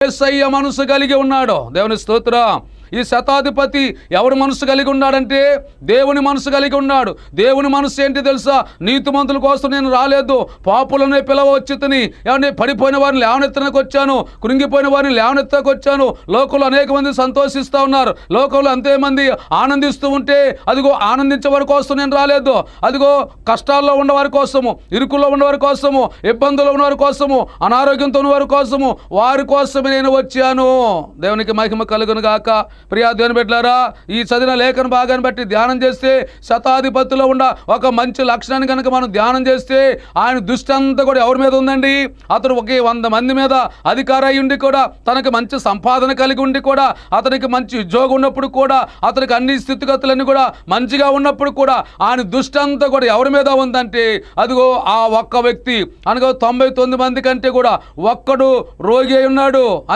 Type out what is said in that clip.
యేసయ్య మనసు కలిగి ఉన్నాడు. దేవుని స్తోత్రం. ఈ శతాధిపతి ఎవరి మనసు కలిగి ఉన్నాడంటే దేవుని మనసు కలిగి ఉన్నాడు. దేవుని మనసు ఏంటి తెలుసా? నీతిమంతుల కోసం నేను రాలేదు, పాపులనే పిలవచ్చుతని. ఏమంటే పడిపోయిన వారిని లేవనెత్తడానికి వచ్చాను, కృంగిపోయిన వారిని లేవనెత్తడానికి వచ్చాను. లోకంలో అనేక మంది సంతోషిస్తూ ఉన్నారు, లోకంలో అంతే మంది ఆనందిస్తూ ఉంటే అదిగో ఆనందించే వారి కోసం నేను రాలేదు. అదిగో కష్టాల్లో ఉన్నవారి కోసము, ఇరుకుల్లో ఉన్నవారి కోసము, ఇబ్బందుల్లో ఉన్నవారి కోసము, అనారోగ్యంతో ఉన్నవారి కోసము, వారి కోసమే నేను వచ్చాను. దేవునికి మహిమ కలుగును గాక. ప్రియా దేవుని బిడ్డలారా, ఈ చదివిన లేఖన భాగాన్ని బట్టి ధ్యానం చేస్తే శతాధిపతిలో ఉన్న ఒక మంచి లక్షణాన్ని కనుక మనం ధ్యానం చేస్తే ఆయన దృష్టి అంతా కూడా ఎవరి మీద ఉందండి? అతడు ఒకే 100 మంది మీద అధికారి అయి ఉండి కూడా, తనకు మంచి సంపాదన కలిగి ఉండి కూడా, అతనికి మంచి ఉద్యోగం ఉన్నప్పుడు కూడా, అతనికి అన్ని స్థితిగతులన్నీ కూడా మంచిగా ఉన్నప్పుడు కూడా ఆయన దృష్టి అంతా కూడా ఎవరి మీద ఉందంటే అదిగో ఆ ఒక్క వ్యక్తి అనగా 99 మంది కంటే కూడా ఒక్కడు రోగి అయి ఉన్నాడు.